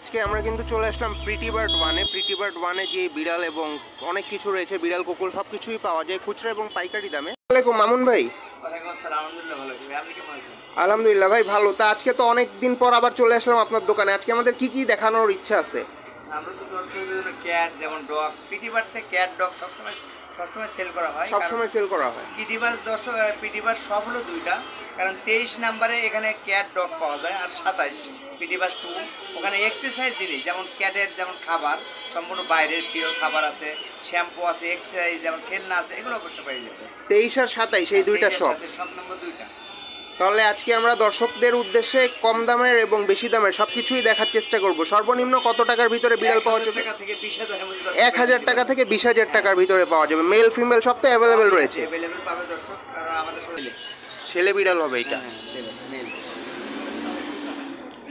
আজকে আমরা কিন্তু চলে আসলাম প্রিটি বার্ড ওয়ানে। প্রিটি বার্ড ওয়ানে যে বিড়াল এবং অনেক কিছু রয়েছে, বিড়াল কুকুর সব কিছুই পাওয়া যায় খুচরা এবং পাইকারি দামে। আসসালামু মামুন ভাই। আলহামদুলিল্লাহ ভাই ভালো। তা আজকে তো অনেক দিন পর আবার চলে আসলাম আপনার দোকানে। আজকে আমাদের কি কি দেখানোর ইচ্ছা আছে? আমরা তো দর্শকদের ক্যাট যেমন ডগ, পিটি বার্ডসে ক্যাট ডগ সবসময় সেল করা হয়, সবসময় সেল করা হয়। পিটি বার্ড দর্শক পিটি বার্ড সব হলো দুইটা, কারণ 23 নম্বরে এখানে ক্যাট ডগ পাওয়া যায়, আর 27 পিটি বার্ড 2 ওখানে এক্সারসাইজ জিনিস যেমন ক্যাটের যেমন খাবার সম্পূর্ণ বাইরের প্রিয় খাবার আছে, শ্যাম্পু আছে, এক্সারসাইজ যেমন খেলনা আছে, এগুলো অবশ্যই পেয়ে যাবে। 23 আর 27 এই দুইটা সব নম্বর দুইটা। তাহলে আজকে আমরা দর্শকদের উদ্দেশ্যে কম দামের এবং বেশি দামের সবকিছুই দেখার চেষ্টা করব। সর্বনিম্ন কত টাকার ভিতরে বিড়াল পাওয়া যাবে? 1000 টাকা থেকে 20,000 টাকার ভিতরে পাওয়া যাবে। মেল ফিমেল সব তো অ্যাভেলেবেল রয়েছে। অ্যাভেলেবেল পাবে দর্শক, কারণ আমাদের সাথে ছেলে বিড়াল হবে এটা।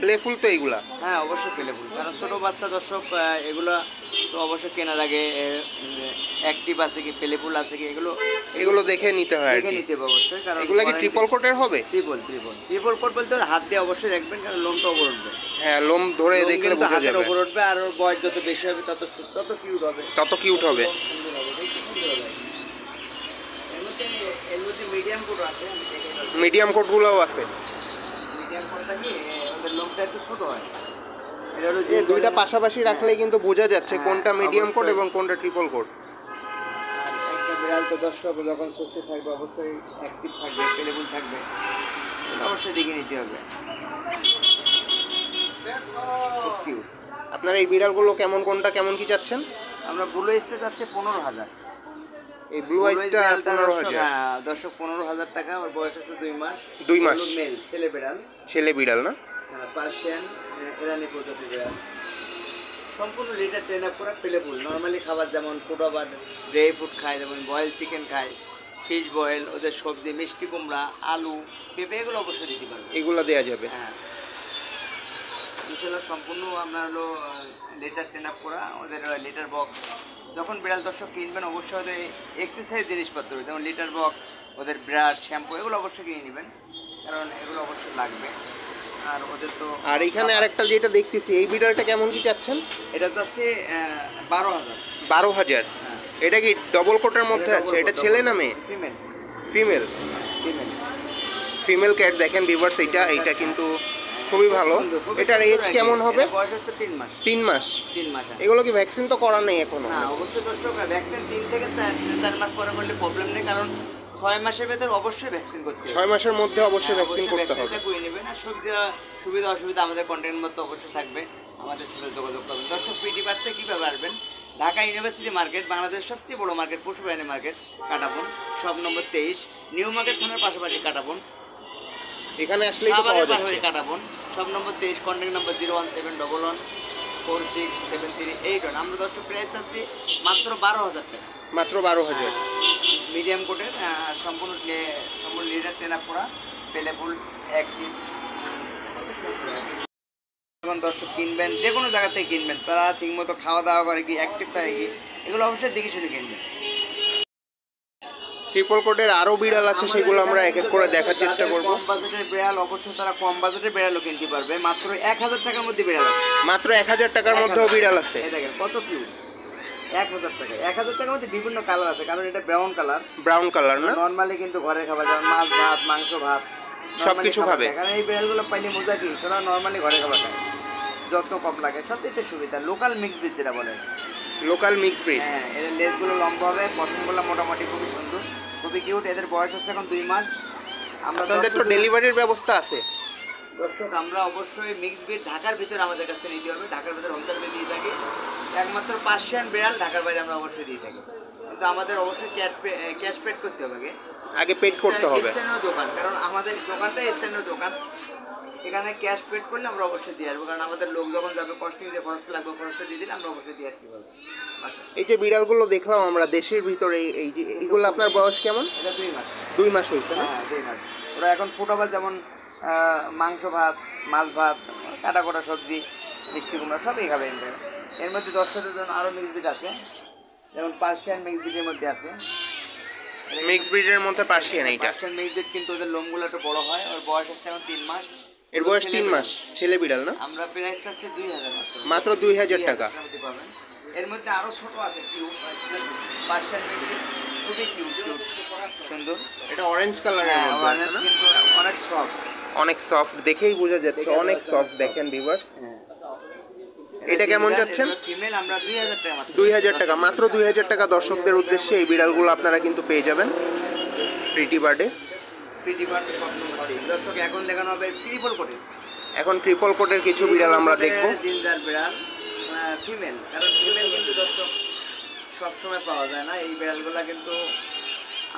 প্লেফুল তো এইগুলা? হ্যাঁ অবশ্যই প্লেফুল, কারণ ছোটো বাচ্চা দর্শক এগুলো তো অবশ্যই কেনার আগে অ্যাক্টিভ আছে কি প্লেফুল আছে কি এগুলো দেখে নিতে হয়, দেখে নিতে হবে অবশ্যই। কারণ এগুলো কি ট্রিপল কোটের হবে? ট্রিপল কোট বলতে হাত দিয়ে অবশ্যই দেখবেন, কারণ লোমটা ওপর উঠবে। হ্যাঁ লোম ধরে দেখলে বোঝা যাবে। হাতের ওপর উঠবে, আর ওর বয়স যত বেশি হবে তত কিউট হবে, এর মধ্যে মিডিয়াম কোট আছে, মিডিয়াম কোটগুলোও আছে। মিডিয়াম কোটটা কি ওদের লোমটা একটু ছোট হয়, এই দুইটা পাশাপাশি রাখলেই কিন্তু বোঝা যাচ্ছে কোনটা মিডিয়াম কোট এবং কোনটা ট্রিপল কোট। একটা বিড়াল তো দর্শক যখন সুস্থ থাকবে অবশ্যই অ্যাক্টিভ থাকবে, প্লেফুল থাকবে, অবশ্যই দেখে নিতে হবে। আপনার এই বিড়ালগুলো কেমন, কোনটা কেমন কি চাচ্ছেন? আমরা ব্লু আইসটা চাচ্ছি 15,000। এই ব্লু আইসটা 15,000? হ্যাঁ দর্শক 15,000 টাকা। ওর বয়স আছে 2 মাস। 2 মাস মেল, ছেলে বিড়াল না? পার্সিয়ান ইরানি প্রজাতির বিড়াল, সম্পূর্ণ লিটার ট্রেন আপ করা প্লেফুল। নর্মালি খাবার যেমন ফুড ওভার ড্রাই ফুড খায়, যেমন বয়েল চিকেন খায়, ফিশ বয়েল, ওদের সবজি মিষ্টি কুমড়া, আলু, পেঁপে, এগুলো অবশ্যই দিতে পারবে, এগুলো দেওয়া যাবে। হ্যাঁ ইনশাল্লাহ সম্পূর্ণ আমরা হলো লিটার ট্রেন আপ করা। ওদের লিটার বক্স যখন বিড়াল দর্শক কিনবেন অবশ্যই ওদের এক্সারসাইজ জিনিসপত্র যেমন লিটার বক্স, ওদের ব্রাশ, শ্যাম্পু, এগুলো অবশ্যই কিনে নেবেন, কারণ এগুলো অবশ্যই লাগবে। আর ওদের তো আর এখানে আরেকটা যেটা দেখতেছি, এই বিড়ালটা কেমন কি চাচ্ছেন? এটা চাচ্ছে 12,000। 12,000? এটা কি ডবল কোটের মধ্যে আছে? এটা ছেলে না মেয়ে? Female female cat. দেখেন ভিউয়ার্স, এইটা কিন্তু খুবই ভালো। এটার এজ কেমন হবে? বয়স হচ্ছে 3 মাস। 3 মাস? 3 মাস। এগুলো কি ভ্যাকসিন তো করা নেই এখনো? না অবশ্যই দর্শক ভ্যাকসিন 3 থেকে 4 মাস পরে করলে প্রবলেম নেই, কারণ 6 মাসের ভেতর অবশ্যই ভ্যাকসিন করতে হবে। 6 মাসের মধ্যে অবশ্যই ভ্যাকসিন করতে হবে। এটা করে নেবেন। আর সুবিধা অসুবিধা আমাদের কন্টেন্টের মধ্যে অবশ্যই থাকবে, আমাদের সাথে যোগাযোগ করবেন। দর্শক পিটি বার্ডসে কীভাবে আসবেন? ঢাকা ইউনিভার্সিটি মার্কেট, বাংলাদেশের সবচেয়ে বড় মার্কেট, পশু প্রাণী market, Katabon, shop number 23, new market থানার পাশাপাশি কাটাবন। এখানে আসলেই তো পাওয়া যাচ্ছে। Katabon, shop number 23, contact number 01711467381। আমরা দর্শক প্রাইস চাচ্ছি মাত্র 12,000 টাকা। মাত্র 12,000? মিডিয়াম কোটের সম্পূর্ণ লিটার ট্রেন আপ করা প্লেফুল অ্যাক্টিভ। যখন দর্শক কিনবেন যে কোনো জায়গা থেকে কিনবেন, তারা ঠিকমতো খাওয়া দাওয়া করে কি, অ্যাক্টিভ থাকে কি, এগুলো অবশ্যই দেখে শুনে কিনবেন। ট্রিপল কোটের আরও বিড়াল আছে, সেগুলো আমরা এক এক করে দেখার চেষ্টা করব। কম বাজেটের বিড়াল অবশ্যই তারা কম বাজেটের বিড়ালও কিনতে পারবে। মাত্র 1,000 টাকার মধ্যে বিড়াল আছে। মাত্র 1,000 টাকার মধ্যেও বিড়াল আছে? এই দেখেন কত কিউট। 1,000 টাকা। 1,000 টাকার মধ্যে বিভিন্ন কালার আছে, কারণ এটা ব্রাউন কালার না? নর্মালি কিন্তু ঘরে খাবার যেমন মাছ ভাত, মাংস ভাত সবকিছু খাবে, কারণ এই বিড়ালগুলো পাইলে মজা কি, তোরা নর্মালি ঘরে খাবার খায়, যত কম লাগে, সবচেয়ে সুবিধা। লোকাল মিক্স ব্রিড যেটা বলে, লোকাল মিক্স ব্রিড। হ্যাঁ এদের লেজগুলো লম্বা হবে, পশমগুলো মোটামুটি খুবই সুন্দর, খুবই কিউট। এদের বয়স হচ্ছে এখন 2 মাস। আপনাদের তো ডেলিভারির ব্যবস্থা আছে? দর্শক আমরা অবশ্যই মিক্স ব্রিড ঢাকার ভিতরে আমাদের কাছে নিতে হবে, ঢাকার ভিতরে হোম সার্ভিস দিয়ে থাকি। একমাত্র পার্সিয়ান বিড়াল ঢাকার বাইরে আমরা অবশ্যই দিয়ে থাকি, কিন্তু আমাদের অবশ্যই ক্যাশ পেড করতে হবে, আগে পেড করতে হবে। স্থানীয় দোকান, কারণ আমাদের দোকানটাই স্থানীয় দোকান, এখানে ক্যাশ পেড করলে আমরা অবশ্যই দিয়ে আসবো, কারণ আমাদের লোক যখন যাবে কস্টিং যে খরচ লাগবে খরচটা দিয়ে দিলে আমরা অবশ্যই দিয়ে আসতে পারবো। এই যে বিড়ালগুলো দেখলাম আমরা দেশের ভিতরে, এই যে এইগুলো আপনার বয়স কেমন? এটা 2 মাস। 2 মাস হয়েছে না? হ্যাঁ 2 মাস। ওরা এখন ফুড ওভার যেমন মাংস ভাত, মাছ ভাত, কাটা কোটা সবজি, মিষ্টি কুমড়া সবই খাবে। এর মধ্যে 10টার জন্য আরও মিক্স ব্রিড আছে, যেমন পার্সিয়ান মিক্স ব্রিডের মধ্যে আছে। মিক্স ব্রিডের মধ্যে পার্সিয়ান, এইটা পার্সিয়ান মিক্স ব্রিড, কিন্তু ওদের লোমগুলো একটু বড় হয়। ওর বয়স হচ্ছে এখন 3 মাস। এর বয়স 3 মাস, ছেলে বিড়াল না? আমরা প্রাইস চাচ্ছি 2000 মাত্র 2000 টাকা। পাবেন। এর মধ্যে আরো ছোট আছে কিউট পার্সিয়ান মিলি, খুবই কিউট সুন্দর। এটা অরেঞ্জ কালারের মধ্যে আছে অরেঞ্জ না? কিন্তু অনেক সফট। অনেক সফট, দেখেই বোঝা যাচ্ছে অনেক সফট। দেখেন ভিউয়ার্স, এটা কেমন যাচ্ছেন? ফিমেল আমরা 2000 টাকা মাত্র। 2000 টাকা, মাত্র 2000 টাকা। দর্শকদের উদ্দেশ্যে এই বিড়ালগুলো আপনারা কিন্তু পেয়ে যাবেন প্রিটি বার্ডে। প্রিটি বার্ড স্বপ্ন বাড়ি। দর্শক এখন দেখানো হবে ট্রিপল কোটে। এখন ট্রিপল কোটের কিছু বিড়াল আমরা দেখব। জিঞ্জার বিড়াল ফিমেল, কারণ ফিমেল কিন্তু দর্শক সবসময় পাওয়া যায় না। এই বিড়ালগুলো কিন্তু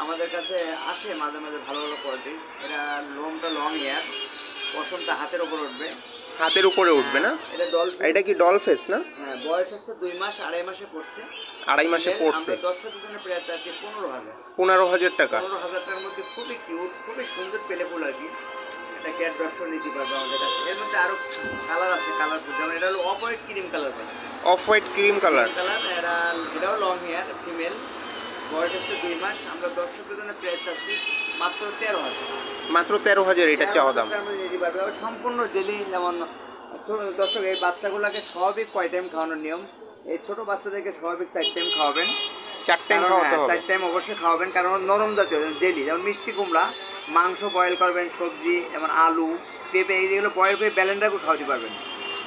আমাদের কাছে আসে মাঝে মাঝে ভালো ভালো কোয়ালিটি। এটা লোমটা লং হেয়ার, পশমটা হাতের উপর উঠবে, হাতের উপরে উঠবে না? এটা ডল। এটা কি ডল ফেস না? হ্যাঁ, বয়স হচ্ছে 2 মাস, 2.5 মাসে পড়ছে। 2.5 মাসে পড়ছে। 10 দিনের প্রায় চাচ্ছি 15,000। 15,000 টাকা। 15,000 টাকার মধ্যে খুবই কিউট, খুবই সুন্দর পেলেফুল আর কি। এটা ক্যাট দর্শন নিতে পারবে আমাদের কাছে। এর মধ্যে আরো কালার আছে, কালারফুল, যেমন এটা হলো অফ হোয়াইট ক্রিম কালার বলে। Off white cream colour. এটাও লং হেয়ার ফিমেল, বয়স হচ্ছে 2 মাস। আমরা দর্শকদের জন্য প্রাইস চাচ্ছি মাত্র 13,000। মাত্র 13,000 এটা চাওয়া দাম। নিতে পারবে সম্পূর্ণ ডেলি। যেমন দর্শক এই বাচ্চাগুলোকে স্বাভাবিক কয় টাইম খাওয়ানোর নিয়ম? এই ছোট বাচ্চাদেরকে স্বাভাবিক 4 টাইম খাওয়াবেন। 4 টাইম খাওয়াতে হবে। 4 টাইম অবশ্যই খাওয়াবেন, কারণ নরম জাতীয় জেলি, যেমন মিষ্টি কুমড়া, মাংস বয়েল করবেন, সবজি যেমন আলু, পেঁপে, এইগুলো বয়েল করে ব্যালেন্ডার করে খাওয়াতে পারবেন।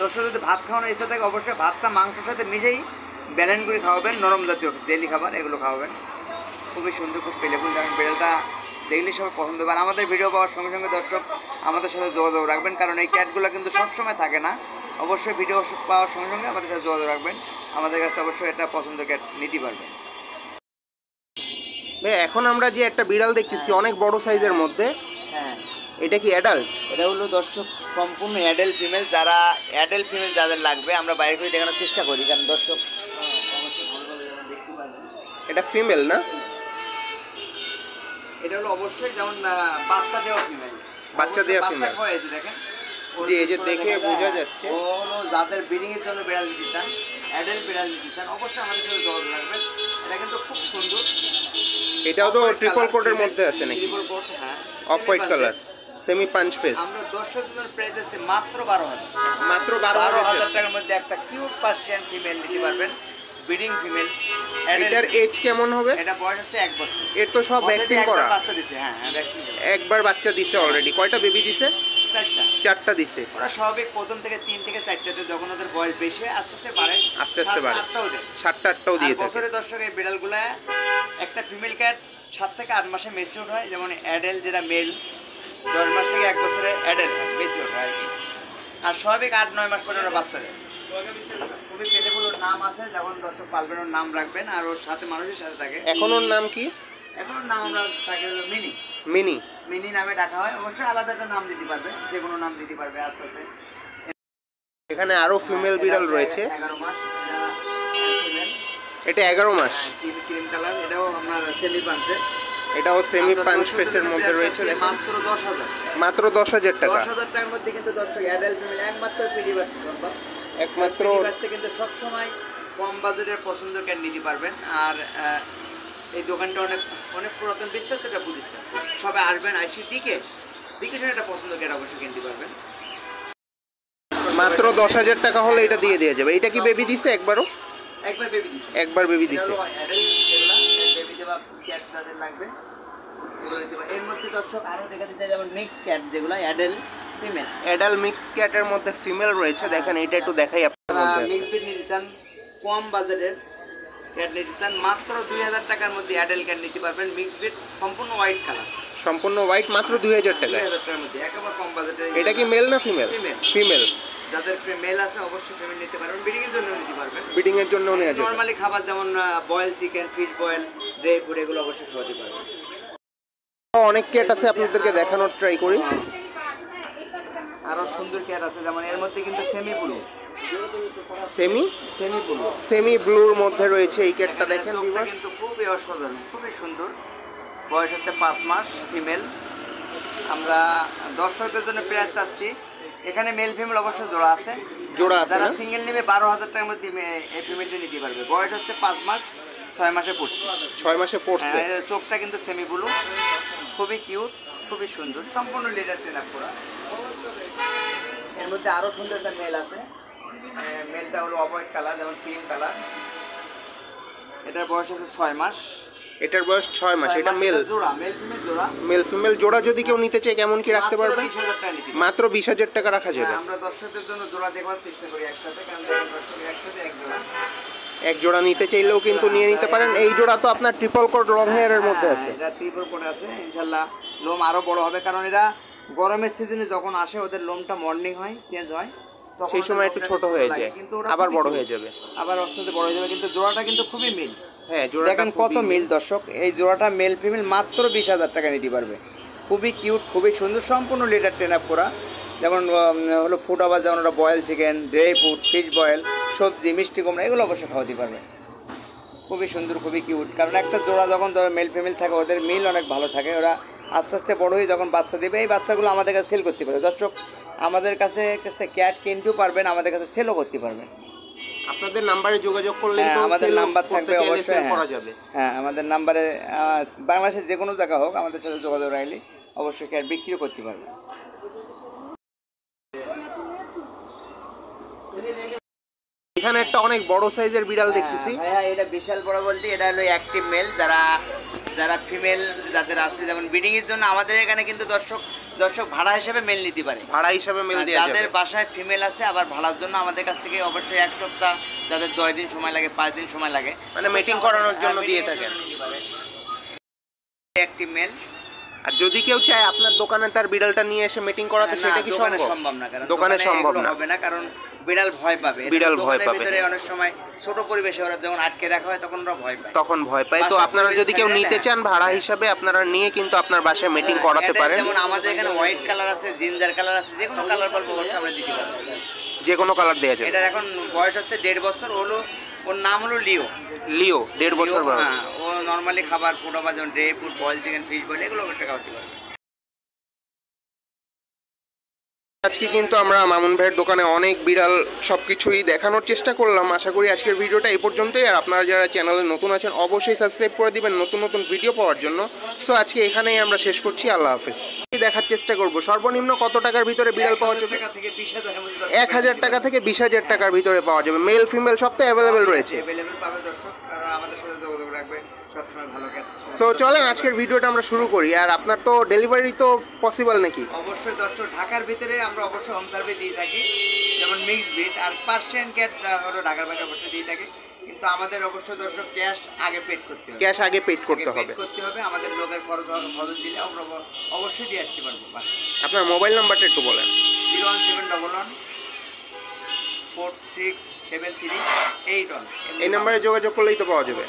দর্শক যদি ভাত খাওয়ানোর ইচ্ছা থাকে অবশ্যই ভাতটা মাংসের সাথে মিশেই ব্যালেন্ড করে খাওয়াবেন। নরম জাতীয় জেলি খাবার এগুলো খাওয়াবেন। খুবই সুন্দর, খুব পেলেফুল। যেমন বিড়ালটা দেখলে সবাই পছন্দ হবে। আর আমাদের ভিডিও পাওয়ার সঙ্গে সঙ্গে দর্শক আমাদের সাথে যোগাযোগ রাখবেন, কারণ এই ক্যাটগুলো কিন্তু সবসময় থাকে না। অবশ্যই ভিডিও পাওয়ার সঙ্গে সঙ্গে আমাদের সাথে যোগাযোগ রাখবেন। আমাদের কাছে অবশ্যই একটা পছন্দের ক্যাট নিতে পারবেন। ভাই এখন আমরা যে একটা বিড়াল দেখতেছি অনেক বড় সাইজের মধ্যে, হ্যাঁ, এটা কি অ্যাডাল্ট? এটা হলো দর্শক সম্পূর্ণ অ্যাডাল্ট ফিমেল। যারা অ্যাডাল্ট ফিমেল যাদের লাগবে আমরা বাইরে করে দেখানোর চেষ্টা করি, কারণ দর্শক অবশ্যই ভালোভাবে যেমন দেখতে পারবেন। এটা ফিমেল না? এটা হলো অবশ্যই যেমন বাচ্চা দেওয়া ফিমেল। বাচ্চা দেওয়া ফিমেল হয়েছে দেখেন। জি, এই যে দেখে বোঝা যাচ্ছে। ও হলো যাদের ব্রিডিং এর জন্য বিড়াল নিতে চান, অ্যাডাল্ট বিড়াল নিতে চান, অবশ্যই আমাদের সাথে যোগাযোগ রাখবেন। এটা কিন্তু খুব সুন্দর। এটাও তো ট্রিপল কোটের মধ্যে আছে নাকি? ট্রিপল কোট, হ্যাঁ, off white colour, semi punch face. আমরা দর্শকদের প্রাইস দিচ্ছি মাত্র 12,000। মাত্র 12,000 টাকার মধ্যে একটা কিউট পার্সিয়ান ফিমেল নিতে পারবেন, ব্রিডিং ফিমেল। এটার এজ কেমন হবে? এটা বয়স হচ্ছে 1 বছর। এর তো সব ভ্যাকসিন করা। বাচ্চা দিছে, হ্যাঁ হ্যাঁ, ভ্যাকসিন একবার বাচ্চা দিছে অলরেডি। কয়টা বেবি দিছে? 4টা দিছে। ওরা স্বাভাবিক প্রথম থেকে 3 থেকে 4টাতে, যখন ওদের বয়স বেশি আস্তে আস্তে বাড়ে, আস্তে আস্তে বাড়ে। 7টা 8টাও দিয়ে থাকে। বছরে দর্শক এই বিড়ালগুলা একটা ফিমেল ক্যাট 7 থেকে 8 মাসে ম্যাচিউর হয়। যেমন অ্যাডাল্ট যেটা মেল 10 মাস থেকে 1 বছরে অ্যাডাল্ট হয়, ম্যাচিউর হয় আর কি। আর স্বাভাবিক 8-9 মাস পরে ওরা বাচ্চা দেয়। খুবই পেলেগুলোর নাম আছে, যেমন দর্শক পালবেন ওর নাম রাখবেন, আর ওর সাথে মানুষের সাথে থাকে। এখন ওর নাম কি? এখন ওর নাম আমরা তাকে হলো মিনি। মিনি। মিনি নামে ডাকা হয়। অবশ্যই আলাদা একটা নাম দিতে পারবে, যে কোনো নাম দিতে পারবে আস্তে আস্তে। এখানে আরো ফিমেল বিড়াল রয়েছে। 11 মাস ফিমেল। এটা 11 মাস। ক্রিম কালার, এটাও আপনার সেমি পাঞ্চের। এটাও সেমি পাঞ্চ ফেসের মধ্যে রয়েছে। মাত্র 10,000। মাত্র 10,000 টাকা। 10,000 টাকার মধ্যে কিন্তু দর্শক অ্যাডাল্ট ফিমেল একমাত্র পিডি বাচ্চা সম্ভব। একমাত্র বাচ্চা কিন্তু সব সময় কম বাজেটের পছন্দের ক্যাট নিতে পারবেন। আর এই দোকানটা অনেক অনেক পুরাতন বিস্তারিত একটা প্রতিষ্ঠান। সবাই আসবেন, আইসি দিকে শুনে একটা পছন্দের ক্যাট অবশ্যই কিনতে পারবেন। মাত্র 10,000 টাকা হলে এটা দিয়ে দেওয়া যাবে। এটা কি বেবি দিছে একবারও? একবার বেবি দিছে। একবার বেবি দিছে। বেবি দেওয়া ক্যাট যাদের লাগবে এগুলো নিতে পারবেন। এর মধ্যে দর্শক আরও দেখা দিতে, যেমন মিক্স ক্যাট যেগুলো অ্যাডাল্ট ফিমেল। অ্যাডাল্ট মিক্স ক্যাটের মধ্যে ফিমেল রয়েছে। দেখেন এটা একটু দেখাই আপনাদের। মিক্স ব্রিড নিতে চান, কম বাজেটের ক্যাট নিতে চান, মাত্র 2,000 টাকার মধ্যে অ্যাডাল্ট ক্যাট নিতে পারবেন। মিক্স ব্রিড, সম্পূর্ণ হোয়াইট কালার, সম্পূর্ণ হোয়াইট, মাত্র 2,000 টাকা। 2,000 টাকার মধ্যে একেবারে কম বাজেটের। এটা কি মেল না ফিমেল? ফিমেল। ফিমেল। যাদের মেল আছে অবশ্যই ফিমেল নিতে পারবেন, ব্রিডিং এর জন্য নিতে পারবেন। ব্রিডিং এর জন্য নেওয়া যাবে। নরমালি খাবার যেমন boil chicken, fish boil, dry food, এগুলো অবশ্যই খাওয়াতে পারবেন। অনেক ক্যাট আছে, আপনাদেরকে দেখানোর ট্রাই করি। আরো সুন্দর ক্যাট আছে, যেমন এর মধ্যে কিন্তু semi blue. Semi blue. Semi ব্লুর মধ্যে রয়েছে এই ক্যাটটা। দেখেন কিন্তু খুবই অসাধারণ, খুবই সুন্দর। বয়স হচ্ছে 5 মাস, ফিমেল। আমরা দর্শকদের জন্য প্রাইস চাচ্ছি, এখানে মেল ফিমেল অবশ্যই জোড়া আছে। জোড়া আছে। যারা সিঙ্গেল নেবে 12,000 টাকার মধ্যে এই ফিমেলটা নিতে পারবে। বয়স হচ্ছে 5 মাস, 6 মাসে পড়ছে। 6 মাসে পড়ছে। চোখটা কিন্তু সেমি ব্লু, খুবই কিউট, খুবই সুন্দর, সম্পূর্ণ লিডার ট্রেন আপ করা। এর মধ্যে আরো সুন্দর একটা মেল আছে, মেলটা হলো অফ-হোয়াইট কালার, যেমন ক্রিম কালার। এটার বয়স আছে 6 মাস। এটার বয়স 6 মাস। এটা মেল জোড়া, মেল ফিমেল জোড়া। মেল ফিমেল জোড়া যদি কেউ নিতে চায় কেমন কি রাখতে পারবেন? 20,000 টাকা নিতে। মাত্র 20,000 টাকা রাখা যাবে। আমরা দর্শকদের জন্য জোড়া দেওয়ার চেষ্টা করি একসাথে, কারণ দর্শক একসাথে এক জোড়া। এক জোড়া নিতে চাইলেও কিন্তু নিয়ে নিতে পারেন। এই জোড়া তো আপনার ট্রিপল কোট লং হেয়ারের মধ্যে আছে। এটা ট্রিপল কোট আছে, ইনশাআল্লাহ লোম আরো বড় হবে, কারণ এরা গরমের সিজনে যখন আসে ওদের লোমটা মর্নিং হয়, চেঞ্জ হয়, তখন সেই সময় একটু ছোট হয়ে যায়, আবার বড় হয়ে যাবে, আবার আস্তে বড় হয়ে যাবে। কিন্তু জোড়াটা কিন্তু খুবই মিল। হ্যাঁ, জোড়া দেখেন কত মিল দর্শক। এই জোড়াটা মেল ফিমেল মাত্র 20,000 টাকা নিতে পারবে। খুবই কিউট, খুবই সুন্দর, সম্পূর্ণ লিটার ট্রেন আপ করা। যেমন হলো ফুড আবার, যেমন ওরা boil chicken, dry fruit, fish boil, সবজি, মিষ্টি কুমড়া, এগুলো অবশ্যই খাওয়াতে পারবে। খুবই সুন্দর, খুবই কিউট। কারণ একটা জোড়া যখন মেল ফিমেল থাকে ওদের মিল অনেক ভালো থাকে। ওরা আস্তে আস্তে বড় হয়ে যখন বাচ্চা দেবে, এই বাচ্চাগুলো আমাদের কাছে সেল করতে পারবে। দর্শক আমাদের কাছে ক্যাট কিনতেও পারবেন, আমাদের কাছে সেলও করতে পারবেন। আপনাদের নাম্বারে যোগাযোগ করলে আমাদের নাম্বার থাকবে অবশ্যই। করা যাবে। হ্যাঁ, আমাদের নাম্বারে বাংলাদেশের যে কোনো জায়গা হোক আমাদের সাথে যোগাযোগ রাখলে অবশ্যই ক্যাট বিক্রিও করতে পারবে। এখানে একটা অনেক বড় সাইজের বিড়াল দেখতেছি। হ্যাঁ, এটা বিশাল বড় বলতে এটা হলো অ্যাক্টিভ মেল। যারা ফিমেল যাদের আছে, যেমন ব্রিডিং এর জন্য আমাদের এখানে কিন্তু দর্শক ভাড়া হিসেবে মেল নিতে পারে। ভাড়া হিসেবে মেল দেওয়া যাবে। যাদের বাসায় ফিমেল আছে আবার ভাড়ার জন্য আমাদের কাছ থেকে অবশ্যই 1 সপ্তাহ, যাদের 10 দিন সময় লাগে, 5 দিন সময় লাগে, মানে মিটিং করানোর জন্য দিয়ে থাকেন অ্যাক্টিভ মেল। আর যদি কেউ চায় আপনার দোকানে তার বিড়ালটা নিয়ে এসে মিটিং করাতে, সেটা কি সম্ভব না? কারণ দোকানে সম্ভব না, হবে না, কারণ বিড়াল ভয় পাবে। বিড়াল ভয় পাবে। ভিতরে অনেক সময় ছোট পরিবেশে ওরা যখন আটকে রাখা হয় তখন ওরা ভয় পায়, তখন ভয় পায়। তো আপনারা যদি কেউ নিতে চান ভাড়া হিসাবে, আপনারা নিয়ে কিন্তু আপনার বাসায় মিটিং করাতে পারেন। যেমন আমাদের এখানে হোয়াইট কালার আছে, জিঞ্জার কালার আছে, যে কোনো কালার বলবো অবশ্যই আমরা দিতে পারবো। যে কোনো কালার দেওয়া যাবে। এটার এখন বয়স হচ্ছে 1.5 বছর। ওর নাম হলো লিও। 1.5 বছর বয়স। হ্যাঁ, ও নর্মালি খাবার ফুড আবার, যেমন dry fruit, boil chicken, fish boil, এগুলো অবশ্যই খাওয়াতে পারবে। আজকে কিন্তু আমরা মামুন ভাইয়ের দোকানে অনেক বিড়াল সবকিছুই দেখানোর চেষ্টা করলাম। আশা করি আজকের ভিডিওটা এই পর্যন্তই। আর আপনারা যারা চ্যানেলে নতুন আছেন অবশ্যই সাবস্ক্রাইব করে দিবেন নতুন নতুন ভিডিও পাওয়ার জন্য। সো আজকে এখানেই আমরা শেষ করছি। আল্লাহ হাফেজ। দেখার চেষ্টা করব সর্বনিম্ন কত টাকার ভিতরে বিড়াল পাওয়া যাবে। 1,000 টাকা থেকে 20,000 টাকার ভিতরে পাওয়া যাবে। মেল ফিমেল সব তো অ্যাভেলেবেল রয়েছে। পাবে দর্শক, তারা আমাদের সাথে যোগাযোগ রাখবে, সবসময় ভালো ক্যাট। সো চলেন আজকের ভিডিওটা আমরা শুরু করি। আর আপনার তো ডেলিভারি তো পসিবল নাকি? অবশ্যই দর্শক, ঢাকার ভিতরে আমরা অবশ্যই হোম সার্ভিস দিয়ে থাকি, যেমন মিক্স ব্রিড আর পার্সিয়ান ক্যাট হলো ঢাকার বাইরে অবশ্যই দিয়ে থাকি। কিন্তু আমাদের অবশ্যই দর্শক ক্যাশ আগে পেড করতে হবে। ক্যাশ আগে পেড করতে হবে। আমাদের লোকের খরচ দিলে আমরা অবশ্যই দিয়ে আসতে পারবো। আপনার মোবাইল নাম্বারটা একটু বলেন। 01711 467381। এই নাম্বারে যোগাযোগ করলেই তো পাওয়া যাবে।